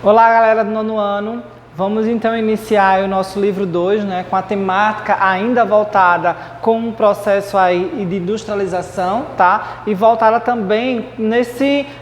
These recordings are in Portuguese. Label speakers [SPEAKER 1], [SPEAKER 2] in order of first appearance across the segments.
[SPEAKER 1] Olá, galera do nono ano. Vamos então iniciar o nosso livro 2, com a temática ainda voltada com um processo aí de industrialização, tá? E voltada também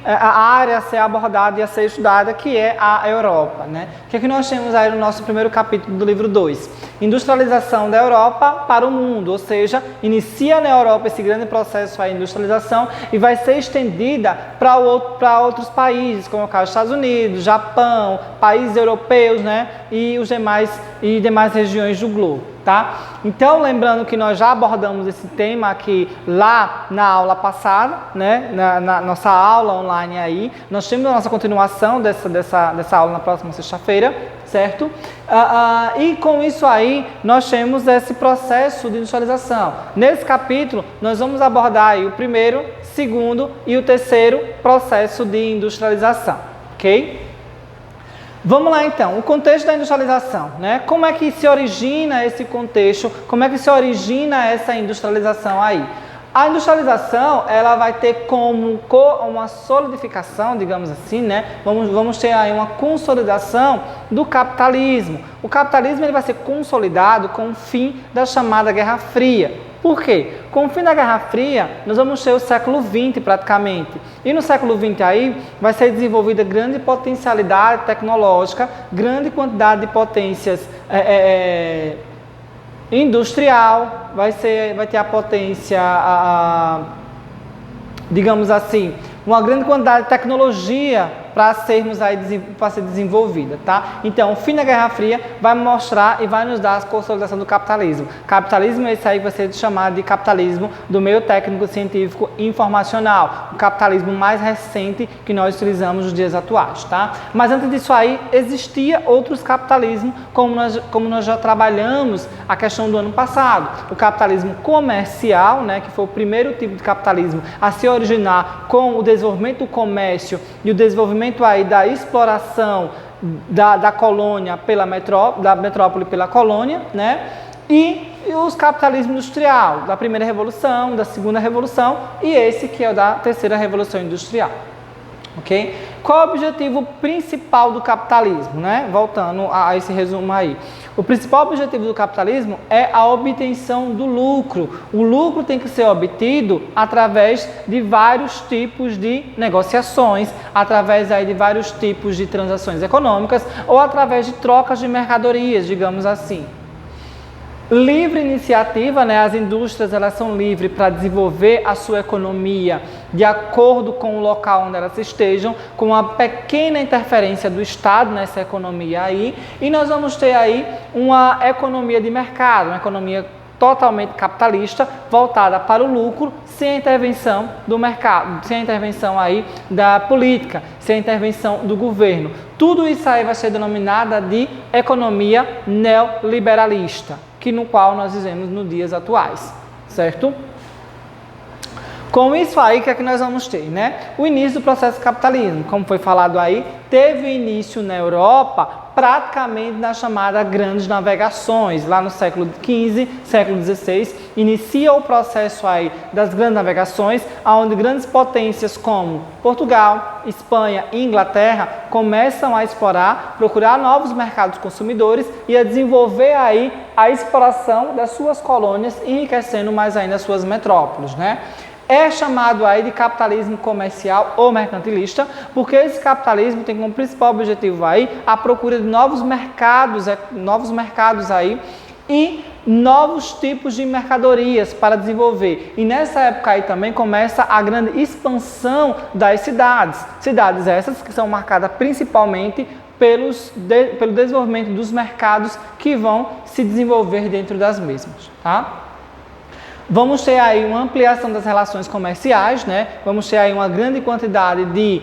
[SPEAKER 1] a área a ser abordada e a ser estudada, que é a Europa, né? O que é que nós temos aí no nosso primeiro capítulo do livro 2? Industrialização da Europa para o mundo, ou seja, inicia na Europa esse grande processo aí de industrialização e vai ser estendida para outros países, como o caso dos Estados Unidos, Japão, países europeus, e os demais regiões do globo, tá? Então, lembrando que nós já abordamos esse tema aqui lá na aula passada, na nossa aula online aí, nós temos a nossa continuação dessa aula na próxima sexta-feira, certo? E com isso aí, nós temos esse processo de industrialização. Nesse capítulo, nós vamos abordar aí o primeiro, segundo e o terceiro processo de industrialização, ok? Vamos lá então, o contexto da industrialização, Como é que se origina esse contexto, como é que se origina essa industrialização aí? A industrialização, ela vai ter como uma solidificação, digamos assim, Vamos ter aí uma consolidação do capitalismo. O capitalismo ele vai ser consolidado com o fim da chamada Guerra Fria. Por quê? Com o fim da Guerra Fria, nós vamos ter o século XX praticamente. E no século XX aí vai ser desenvolvida grande potencialidade tecnológica, grande quantidade de potências industrial, vai ter a potência, digamos assim, uma grande quantidade de tecnologia para ser desenvolvida, tá? Então, o fim da Guerra Fria vai mostrar e vai nos dar a consolidação do capitalismo. Capitalismo esse aí vai ser chamado de capitalismo do meio técnico, científico e informacional, o capitalismo mais recente que nós utilizamos nos dias atuais, tá? Mas antes disso aí, existia outros capitalismos, como nós já trabalhamos a questão do ano passado. O capitalismo comercial, que foi o primeiro tipo de capitalismo a se originar com o desenvolvimento do comércio e o desenvolvimento aí da exploração da colônia da metrópole pela colônia, E os capitalismos industrial, da primeira revolução, da segunda revolução e esse que é o da terceira revolução industrial. Ok? Qual é o objetivo principal do capitalismo, Voltando a esse resumo aí. O principal objetivo do capitalismo é a obtenção do lucro. O lucro tem que ser obtido através de vários tipos de negociações, através aí de vários tipos de transações econômicas ou através de trocas de mercadorias, digamos assim. Livre iniciativa, as indústrias elas são livres para desenvolver a sua economia de acordo com o local onde elas estejam, com uma pequena interferência do Estado nessa economia aí, e nós vamos ter aí uma economia de mercado, uma economia totalmente capitalista, voltada para o lucro, sem a intervenção do mercado, sem a intervenção aí da política, sem a intervenção do governo. Tudo isso aí vai ser denominada de economia neoliberalista, no qual nós vivemos nos dias atuais, certo? Com isso aí, o que é que nós vamos ter, O início do processo capitalismo, como foi falado aí, teve início na Europa praticamente nas chamadas grandes navegações, lá no século XV, século XVI, inicia o processo aí das grandes navegações, onde grandes potências como Portugal, Espanha e Inglaterra começam a explorar, procurar novos mercados consumidores e a desenvolver aí a exploração das suas colônias, enriquecendo mais ainda as suas metrópoles, É chamado aí de capitalismo comercial ou mercantilista, porque esse capitalismo tem como principal objetivo aí a procura de novos mercados aí e novos tipos de mercadorias para desenvolver. E nessa época aí também começa a grande expansão das cidades. Cidades essas que são marcadas principalmente pelo desenvolvimento dos mercados que vão se desenvolver dentro das mesmas, tá? Vamos ter aí uma ampliação das relações comerciais, Vamos ter aí uma grande quantidade de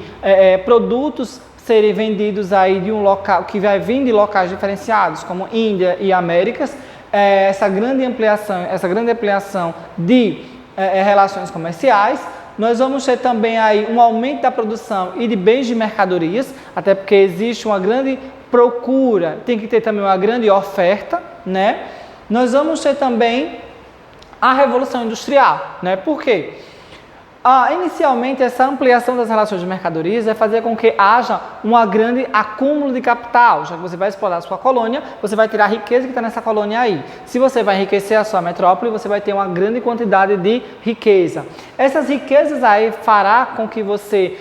[SPEAKER 1] produtos serem vendidos aí de um local que vai vir de locais diferenciados, como Índia e Américas. Essa grande ampliação de relações comerciais. Nós vamos ter também aí um aumento da produção e de bens de mercadorias, até porque existe uma grande procura, tem que ter também uma grande oferta, Nós vamos ter também a Revolução Industrial, Por quê? Inicialmente, essa ampliação das relações de mercadorias vai fazer com que haja um grande acúmulo de capital. Já que você vai explorar a sua colônia, você vai tirar a riqueza que está nessa colônia aí. Se você vai enriquecer a sua metrópole, você vai ter uma grande quantidade de riqueza. Essas riquezas aí fará com que você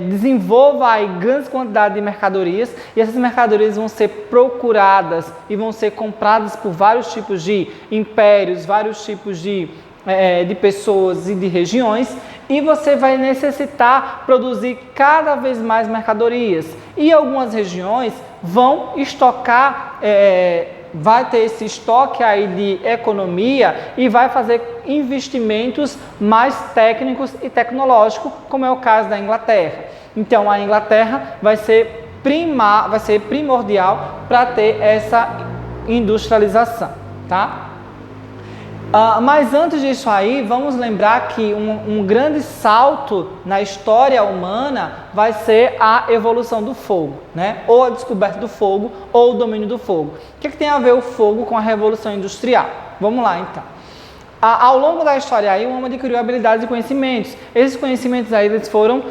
[SPEAKER 1] desenvolva aí grandes quantidades de mercadorias, e essas mercadorias vão ser procuradas e vão ser compradas por vários tipos de impérios, vários tipos de pessoas e de regiões, e você vai necessitar produzir cada vez mais mercadorias. E algumas regiões vão estocar, vai ter esse estoque aí de economia e vai fazer investimentos mais técnicos e tecnológicos, como é o caso da Inglaterra. Então, a Inglaterra vai ser primordial para ter essa industrialização, tá? Mas antes disso aí, vamos lembrar que um grande salto na história humana vai ser a evolução do fogo, né? Ou a descoberta do fogo, ou o domínio do fogo. O que tem a ver o fogo com a Revolução Industrial? Vamos lá, então. Ao longo da história aí, o homem adquiriu habilidades e conhecimentos. Esses conhecimentos aí, eles foram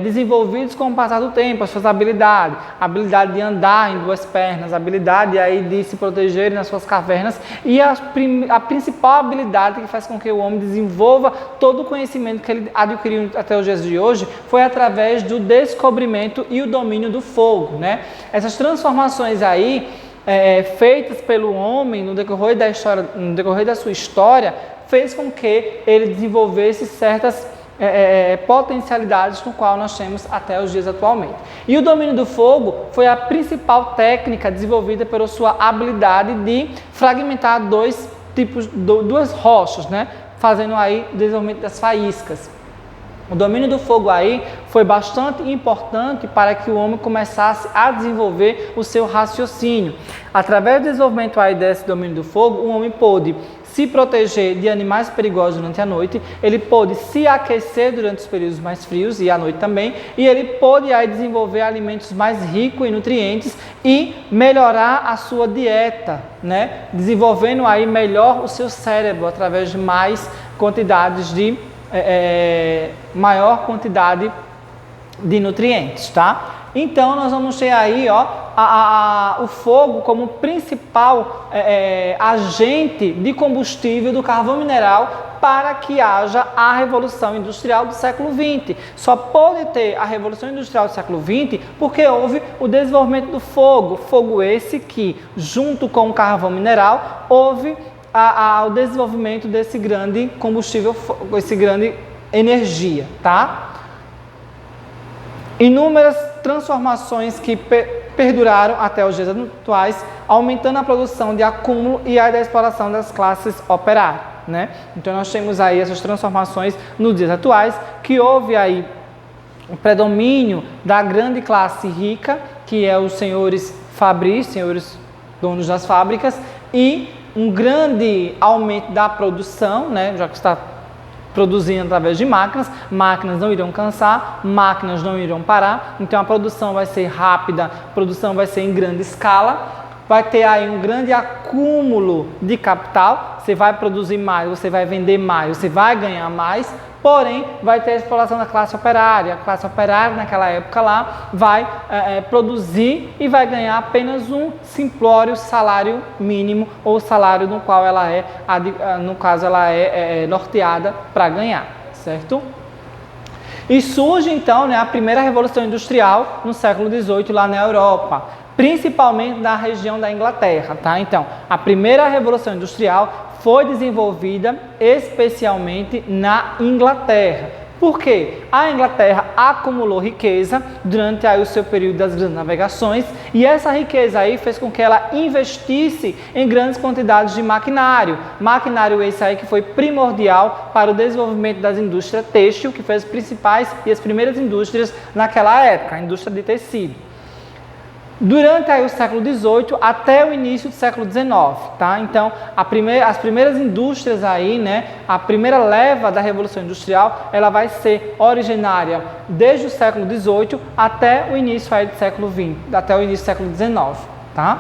[SPEAKER 1] desenvolvidos com o passar do tempo, as suas habilidades. A habilidade de andar em duas pernas, a habilidade aí de se proteger nas suas cavernas, e a principal habilidade que faz com que o homem desenvolva todo o conhecimento que ele adquiriu até os dias de hoje foi através do descobrimento e o domínio do fogo, né? Essas transformações aí, feitas pelo homem no decorrer da sua história, fez com que ele desenvolvesse certas potencialidades no qual nós temos até os dias atualmente. E o domínio do fogo foi a principal técnica desenvolvida pela sua habilidade de fragmentar duas rochas, né? Fazendo aí o desenvolvimento das faíscas. O domínio do fogo aí foi bastante importante para que o homem começasse a desenvolver o seu raciocínio. Através do desenvolvimento aí desse domínio do fogo, o homem pôde se proteger de animais perigosos durante a noite, ele pôde se aquecer durante os períodos mais frios e à noite também, e ele pôde aí desenvolver alimentos mais ricos em nutrientes e melhorar a sua dieta, né? Desenvolvendo aí melhor o seu cérebro através de mais quantidades de maior quantidade de nutrientes, tá? Então, nós vamos ter aí o fogo como principal agente de combustível do carvão mineral para que haja a Revolução Industrial do século XX. Só pode ter a Revolução Industrial do século XX porque houve o desenvolvimento do fogo. Fogo esse que, junto com o carvão mineral, houve o desenvolvimento desse grande combustível, esse grande energia, tá? Inúmeras transformações que perduraram até os dias atuais, aumentando a produção de acúmulo e a da exploração das classes operárias, né? Então nós temos aí essas transformações nos dias atuais, que houve aí o predomínio da grande classe rica, que é os senhores fabris, senhores donos das fábricas, e um grande aumento da produção, né, já que está produzindo através de máquinas não irão cansar, máquinas não irão parar, então a produção vai ser rápida, a produção vai ser em grande escala, vai ter aí um grande acúmulo de capital, você vai produzir mais, você vai vender mais, você vai ganhar mais, porém vai ter a exploração da classe operária. A classe operária naquela época lá vai produzir e vai ganhar apenas um simplório salário mínimo, ou salário no qual ela no caso ela é norteada para ganhar, certo? E surge então, né, a primeira Revolução Industrial no século XVIII lá na Europa, principalmente na região da Inglaterra, tá? Então, a primeira Revolução Industrial foi desenvolvida especialmente na Inglaterra. Por quê? A Inglaterra acumulou riqueza durante aí o seu período das grandes navegações, e essa riqueza aí fez com que ela investisse em grandes quantidades de maquinário. Maquinário esse aí que foi primordial para o desenvolvimento das indústrias têxtil, que foi as principais e as primeiras indústrias naquela época, a indústria de tecido. Durante aí o século XVIII até o início do século XIX, tá? Então, as primeiras indústrias aí, né, a primeira leva da Revolução Industrial, ela vai ser originária desde o século XVIII até o início aí do século XX, até o início do século XIX, tá?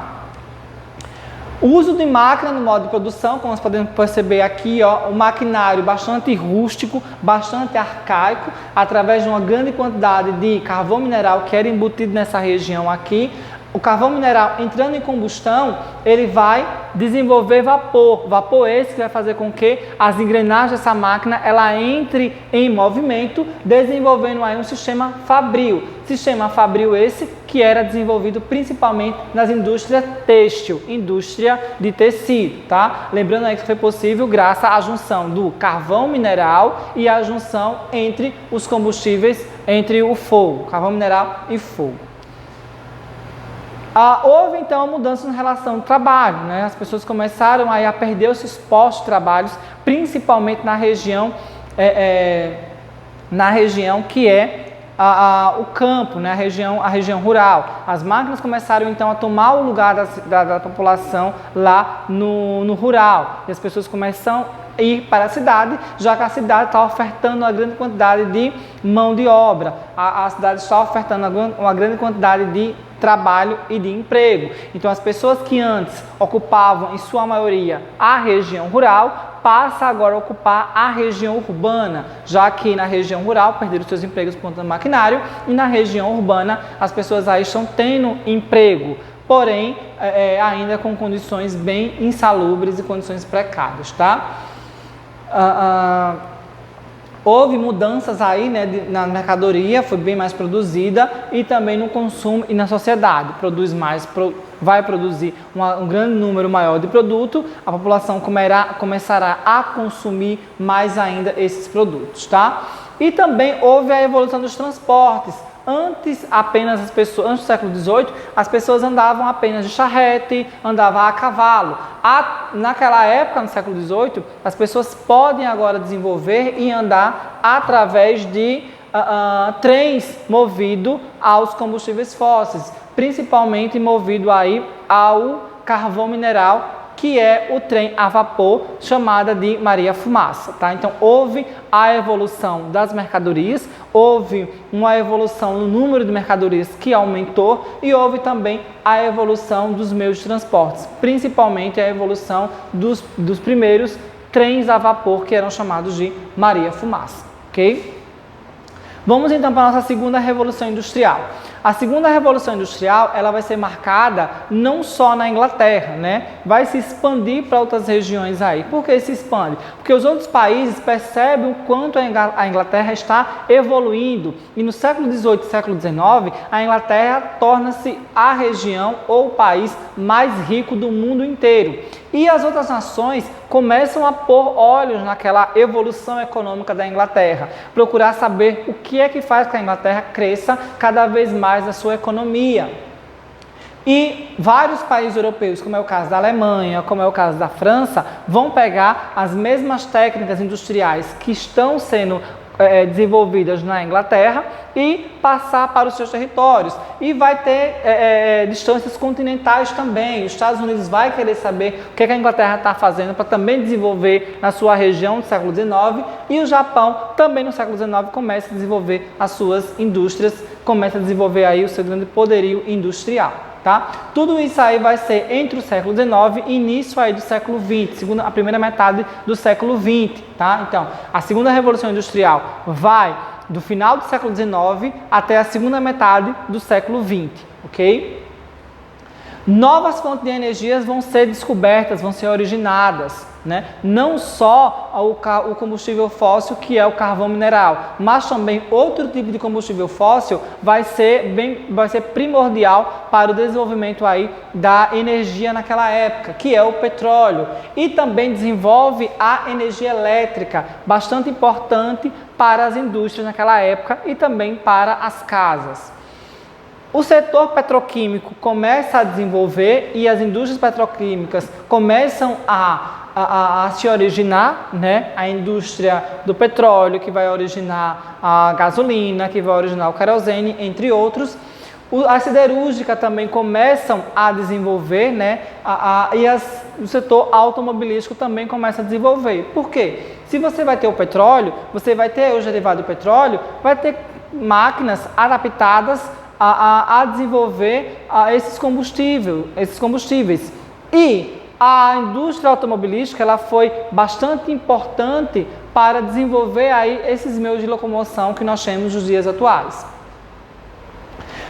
[SPEAKER 1] O uso de máquina no modo de produção, como nós podemos perceber aqui, ó, o maquinário bastante rústico, bastante arcaico, através de uma grande quantidade de carvão mineral que era embutido nessa região aqui. O carvão mineral entrando em combustão, ele vai desenvolver vapor. Vapor esse que vai fazer com que as engrenagens dessa máquina ela entre em movimento, desenvolvendo aí um sistema fabril. Sistema fabril esse que era desenvolvido principalmente nas indústrias têxtil, indústria de tecido, tá? Lembrando aí que foi possível graças à junção do carvão mineral e a junção entre os combustíveis, entre o fogo, carvão mineral e fogo. Houve então uma mudança na relação do trabalho, né? As pessoas começaram aí a perder os seus postos de trabalho, principalmente na região que é o campo, né? a região rural. As máquinas começaram então a tomar o lugar da população lá no rural, e as pessoas começam a ir para a cidade, já que a cidade está ofertando uma grande quantidade de mão de obra, a cidade está ofertando uma grande quantidade de trabalho e de emprego. Então as pessoas que antes ocupavam em sua maioria a região rural, passa agora a ocupar a região urbana, já que na região rural perderam seus empregos por conta do maquinário e na região urbana as pessoas aí estão tendo emprego, porém ainda com condições bem insalubres e condições precárias, tá? Houve mudanças aí, né, na mercadoria, foi bem mais produzida, e também no consumo e na sociedade. Produz mais, vai produzir um grande número maior de produto, a população começará a consumir mais ainda esses produtos, tá? E também houve a evolução dos transportes. Antes do século XVIII, as pessoas andavam apenas de charrete, andavam a cavalo. Naquela época, no século XVIII, as pessoas podem agora desenvolver e andar através de trens movidos aos combustíveis fósseis, principalmente movido aí ao carvão mineral, que é o trem a vapor, chamada de Maria Fumaça, tá? Então, houve a evolução das mercadorias, houve uma evolução no número de mercadorias que aumentou e houve também a evolução dos meios de transportes, principalmente a evolução dos primeiros trens a vapor, que eram chamados de Maria Fumaça, ok? Vamos então para a nossa segunda revolução industrial. A segunda revolução industrial, ela vai ser marcada não só na Inglaterra, né? Vai se expandir para outras regiões aí. Por que se expande? Porque os outros países percebem o quanto a Inglaterra está evoluindo. E no século XVIII e século XIX, a Inglaterra torna-se a região ou o país mais rico do mundo inteiro. E as outras nações começam a pôr olhos naquela evolução econômica da Inglaterra, procurar saber o que é que faz com que a Inglaterra cresça cada vez mais a sua economia. E vários países europeus, como é o caso da Alemanha, como é o caso da França, vão pegar as mesmas técnicas industriais que estão sendo desenvolvidas na Inglaterra e passar para os seus territórios. E vai ter distâncias continentais também. Os Estados Unidos vai querer saber o que a Inglaterra está fazendo para também desenvolver na sua região no século XIX, e o Japão também no século XIX começa a desenvolver as suas indústrias, começa a desenvolver aí o seu grande poderio industrial. Tá? Tudo isso aí vai ser entre o século XIX e início aí do século XX, a primeira metade do século XX. Tá? Então, a segunda revolução industrial vai do final do século XIX até a segunda metade do século XX. Ok? Novas fontes de energias vão ser descobertas, vão ser originadas, né? Não só o combustível fóssil, que é o carvão mineral, mas também outro tipo de combustível fóssil vai ser primordial para o desenvolvimento aí da energia naquela época, que é o petróleo. E também desenvolve a energia elétrica, bastante importante para as indústrias naquela época e também para as casas. O setor petroquímico começa a desenvolver e as indústrias petroquímicas começam a se originar, né? A indústria do petróleo, que vai originar a gasolina, que vai originar o querosene, entre outros. A siderúrgica também começam a desenvolver, né? O setor automobilístico também começa a desenvolver. Por quê? Se você vai ter o petróleo, você vai ter os derivados do petróleo, vai ter máquinas adaptadas a desenvolver esses combustíveis. E a indústria automobilística ela foi bastante importante para desenvolver aí esses meios de locomoção que nós temos nos dias atuais.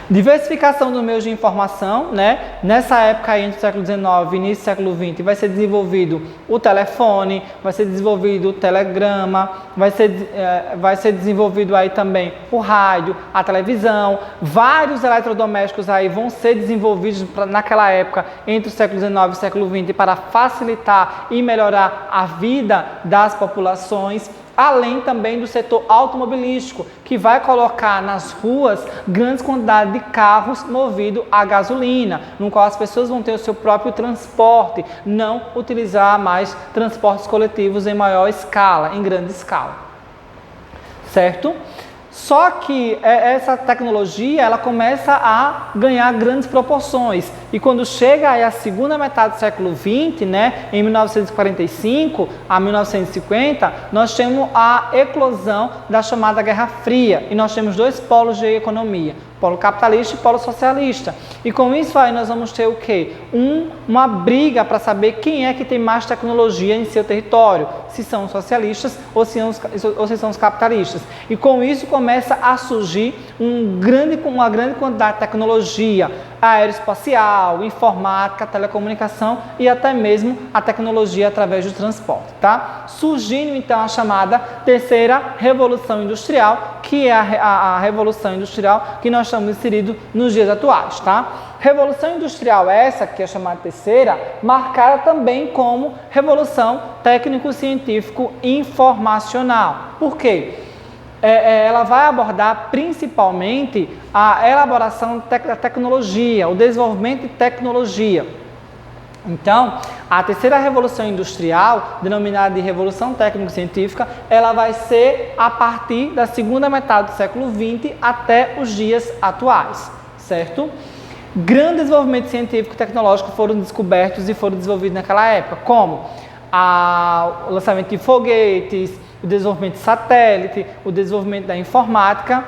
[SPEAKER 1] Diversificação dos meios de informação, né? Nessa época aí, entre o século XIX e início do século XX, vai ser desenvolvido o telefone, vai ser desenvolvido o telegrama, vai ser desenvolvido aí também o rádio, a televisão, vários eletrodomésticos aí vão ser desenvolvidos naquela época, entre o século XIX e o século XX, para facilitar e melhorar a vida das populações. Além também do setor automobilístico, que vai colocar nas ruas grandes quantidades de carros movidos a gasolina, no qual as pessoas vão ter o seu próprio transporte, não utilizar mais transportes coletivos em maior escala, em grande escala. Certo? Só que essa tecnologia ela começa a ganhar grandes proporções e quando chega aí a segunda metade do século XX, né, em 1945 a 1950, nós temos a eclosão da chamada Guerra Fria e nós temos dois polos de economia, polo capitalista e polo socialista. E com isso aí nós vamos ter o quê? Uma briga para saber quem é que tem mais tecnologia em seu território, se são os socialistas ou se são os capitalistas. E com isso começa a surgir uma grande quantidade de tecnologia aeroespacial, informática, telecomunicação e até mesmo a tecnologia através do transporte, tá? Surgindo então a chamada terceira revolução industrial, que é a revolução industrial que nós estamos inseridos nos dias atuais, tá? Revolução industrial essa, que é chamada terceira, marcada também como revolução técnico-científico-informacional. Por quê? Ela vai abordar principalmente a elaboração da tecnologia, o desenvolvimento de tecnologia. Então, a terceira revolução industrial, denominada de revolução técnico-científica, ela vai ser a partir da segunda metade do século XX até os dias atuais, certo? Grandes desenvolvimentos científicos e tecnológicos foram descobertos e foram desenvolvidos naquela época, como o lançamento de foguetes, o desenvolvimento de satélite, o desenvolvimento da informática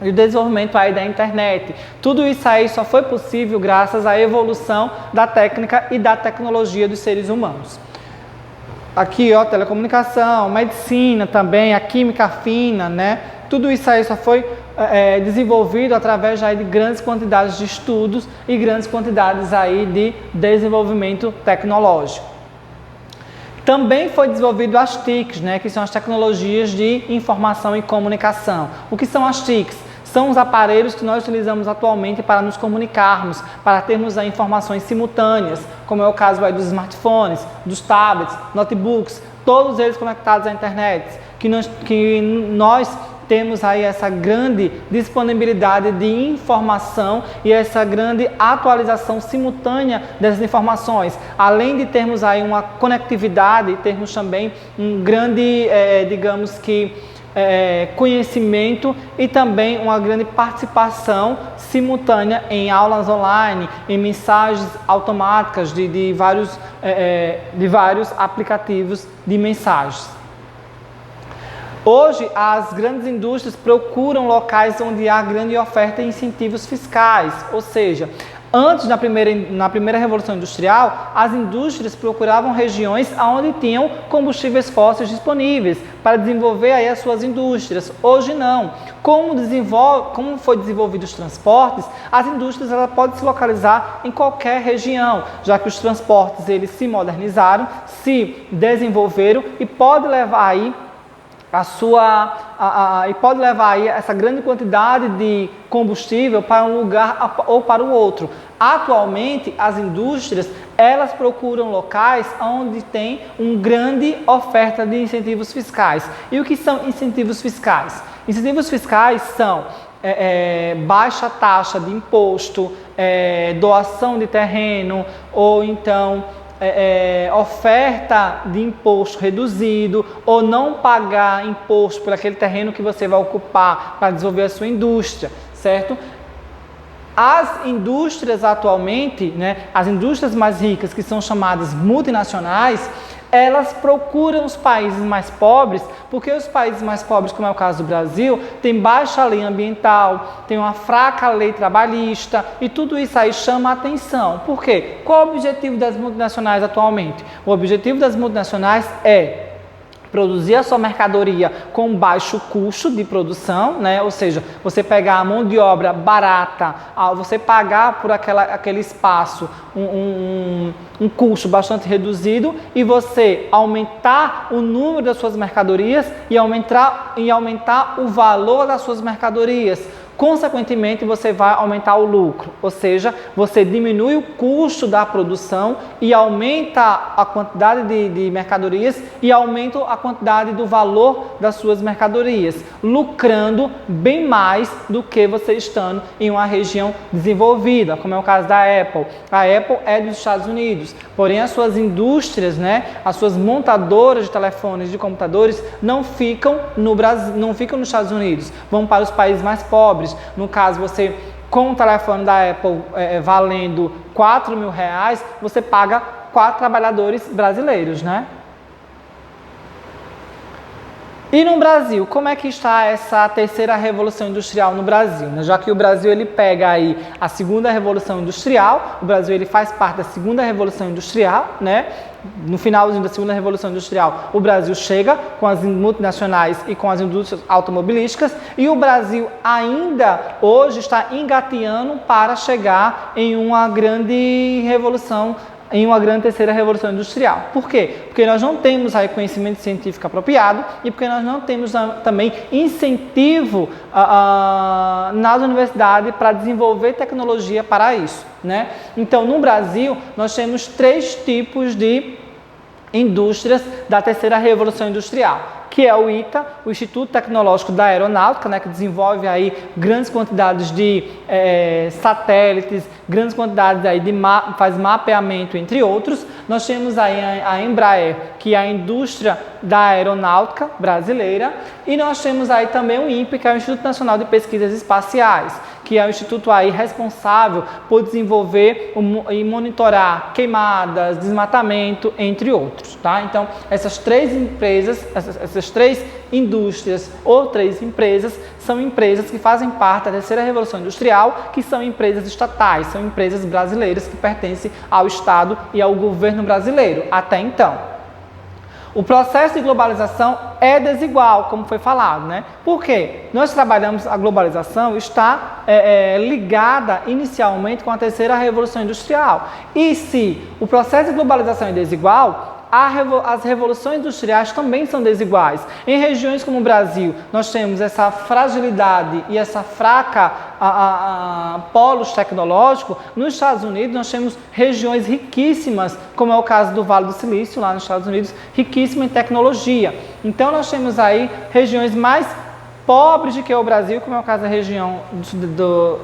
[SPEAKER 1] e o desenvolvimento aí da internet. Tudo isso aí só foi possível graças à evolução da técnica e da tecnologia dos seres humanos. Aqui, ó, telecomunicação, medicina também, a química fina, né? Tudo isso aí só foi desenvolvido através aí de grandes quantidades de estudos e grandes quantidades aí de desenvolvimento tecnológico. Também foi desenvolvido as TICs, né, que são as tecnologias de informação e comunicação. O que são as TICs? São os aparelhos que nós utilizamos atualmente para nos comunicarmos, para termos informações simultâneas, como é o caso aí dos smartphones, dos tablets, notebooks, todos eles conectados à internet, que nós temos aí essa grande disponibilidade de informação e essa grande atualização simultânea dessas informações. Além de termos aí uma conectividade, termos também um grande, conhecimento e também uma grande participação simultânea em aulas online, em mensagens automáticas de vários aplicativos de mensagens. Hoje, as grandes indústrias procuram locais onde há grande oferta e incentivos fiscais, ou seja, antes, na primeira Revolução Industrial, as indústrias procuravam regiões onde tinham combustíveis fósseis disponíveis para desenvolver aí as suas indústrias. Hoje não. Como foi desenvolvido os transportes, as indústrias podem se localizar em qualquer região, já que os transportes eles se modernizaram, se desenvolveram e pode levar aí essa grande quantidade de combustível para um lugar ou para o outro. Atualmente, as indústrias, elas procuram locais onde tem uma grande oferta de incentivos fiscais. E o que são incentivos fiscais? Incentivos fiscais são baixa taxa de imposto, doação de terreno ou então oferta de imposto reduzido ou não pagar imposto por aquele terreno que você vai ocupar para desenvolver a sua indústria, certo? As indústrias atualmente, né, as indústrias mais ricas, que são chamadas multinacionais, elas procuram os países mais pobres, porque os países mais pobres, como é o caso do Brasil, tem baixa lei ambiental, tem uma fraca lei trabalhista, e tudo isso aí chama a atenção. Por quê? Qual é o objetivo das multinacionais atualmente? O objetivo das multinacionais é produzir a sua mercadoria com baixo custo de produção, né? Ou seja, você pegar a mão de obra barata, você pagar por aquele espaço um custo bastante reduzido e você aumentar o número das suas mercadorias e aumentar o valor das suas mercadorias. Consequentemente, você vai aumentar o lucro, ou seja, você diminui o custo da produção e aumenta a quantidade de mercadorias e aumenta a quantidade do valor das suas mercadorias, lucrando bem mais do que você estando em uma região desenvolvida, como é o caso da Apple. A Apple é dos Estados Unidos, porém as suas indústrias, né, as suas montadoras de telefones, de computadores, não ficam no Brasil, não ficam nos Estados Unidos, vão para os países mais pobres. No caso, você com o telefone da Apple valendo R$4.000, você paga 4 trabalhadores brasileiros, né? E no Brasil, como é que está essa terceira revolução industrial no Brasil? Já que o Brasil ele pega aí a segunda revolução industrial, o Brasil ele faz parte da segunda revolução industrial, né? No finalzinho da segunda revolução industrial, o Brasil chega com as multinacionais e com as indústrias automobilísticas e o Brasil ainda hoje está engateando para chegar em uma grande revolução, em uma grande terceira revolução industrial. Por quê? Porque nós não temos aí conhecimento científico apropriado e porque nós não temos também incentivo nas universidades para desenvolver tecnologia para isso, né? Então, no Brasil, nós temos 3 tipos de indústrias da terceira revolução industrial, que é o ITA, o Instituto Tecnológico da Aeronáutica, né, que desenvolve aí grandes quantidades de satélites, grandes quantidades aí faz mapeamento, entre outros. Nós temos aí a Embraer, que é a indústria da aeronáutica brasileira, e nós temos aí também o INPE, que é o Instituto Nacional de Pesquisas Espaciais, que é o instituto aí responsável por desenvolver e monitorar queimadas, desmatamento, entre outros, tá? Então, essas 3 empresas, essas 3 indústrias ou 3 empresas são empresas que fazem parte da terceira revolução industrial, que são empresas estatais, são empresas brasileiras que pertencem ao Estado e ao governo brasileiro, até então. O processo de globalização é desigual, como foi falado, né? Por quê? Nós trabalhamos, a globalização está ligada inicialmente com a terceira revolução industrial. E se o processo de globalização é desigual, as revoluções industriais também são desiguais. Em regiões como o Brasil, nós temos essa fragilidade e essa fraca polos tecnológicos. Nos Estados Unidos, nós temos regiões riquíssimas, como é o caso do Vale do Silício, lá nos Estados Unidos, riquíssima em tecnologia. Então, nós temos aí regiões mais pobres do que o Brasil, como é o caso da região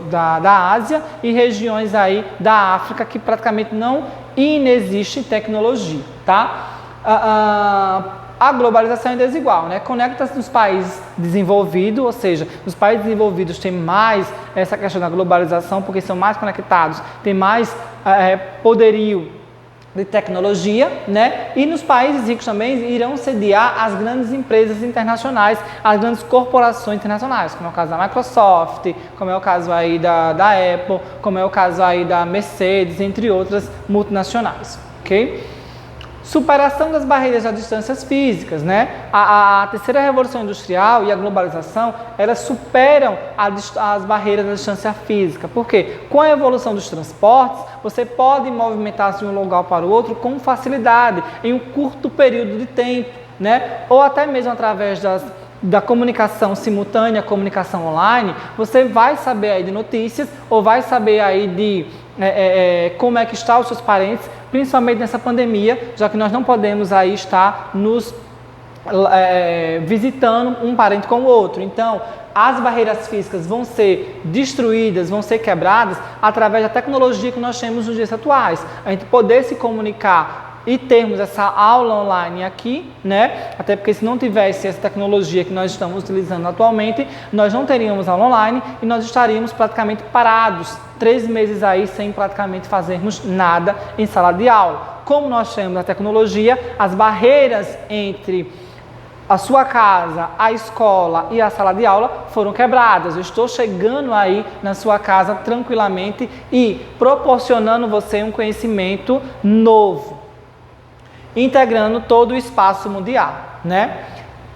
[SPEAKER 1] da Ásia e regiões aí da África, que praticamente não inexiste tecnologia, tá? A globalização é desigual, né? Conecta-se nos países desenvolvidos, ou seja, os países desenvolvidos têm mais essa questão da globalização porque são mais conectados, têm mais poderio de tecnologia, né? E nos países ricos também irão sediar as grandes empresas internacionais, as grandes corporações internacionais, como é o caso da Microsoft, como é o caso aí da Apple, como é o caso aí da Mercedes, entre outras multinacionais, ok? Superação das barreiras das distâncias físicas, né? A terceira revolução industrial e a globalização, elas superam as barreiras da distância física. Por quê? Com a evolução dos transportes, você pode movimentar-se de um lugar para o outro com facilidade, em um curto período de tempo, né? Ou até mesmo através da comunicação simultânea, comunicação online, você vai saber aí de notícias ou vai saber aí de como é que estão os seus parentes, principalmente nessa pandemia, já que nós não podemos aí estar nos visitando um parente com o outro. Então, as barreiras físicas vão ser destruídas, vão ser quebradas através da tecnologia que nós temos nos dias atuais. A gente poder se comunicar e termos essa aula online aqui, né? Até porque se não tivesse essa tecnologia que nós estamos utilizando atualmente, nós não teríamos aula online e nós estaríamos praticamente parados, 3 meses aí sem praticamente fazermos nada em sala de aula. Como nós temos a tecnologia, as barreiras entre a sua casa, a escola e a sala de aula foram quebradas. Eu estou chegando aí na sua casa tranquilamente e proporcionando você um conhecimento novo, integrando todo o espaço mundial, né?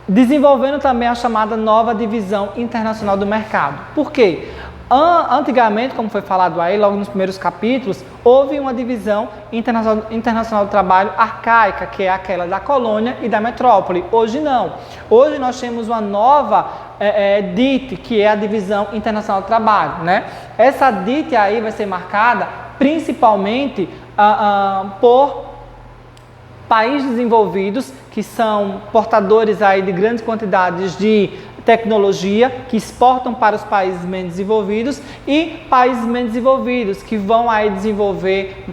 [SPEAKER 1] Desenvolvendo também a chamada nova divisão internacional do mercado. Por quê? Antigamente, como foi falado aí, logo nos primeiros capítulos, houve uma divisão internacional do trabalho arcaica, que é aquela da colônia e da metrópole. Hoje não. Hoje nós temos uma nova DIT, que é a divisão internacional do trabalho, né? Essa DIT aí vai ser marcada principalmente por países desenvolvidos, que são portadores aí de grandes quantidades de tecnologia, que exportam para os países menos desenvolvidos, e países menos desenvolvidos, que vão aí desenvolver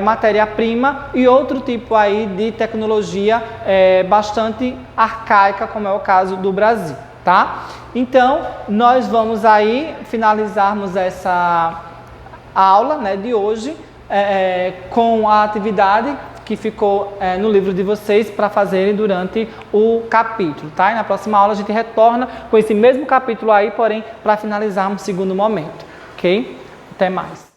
[SPEAKER 1] matéria-prima e outro tipo aí de tecnologia bastante arcaica, como é o caso do Brasil, tá? Então, nós vamos aí finalizarmos essa aula, né, de hoje com a atividade que ficou no livro de vocês para fazerem durante o capítulo, tá? E na próxima aula a gente retorna com esse mesmo capítulo aí, porém para finalizarmos o segundo momento, ok? Até mais.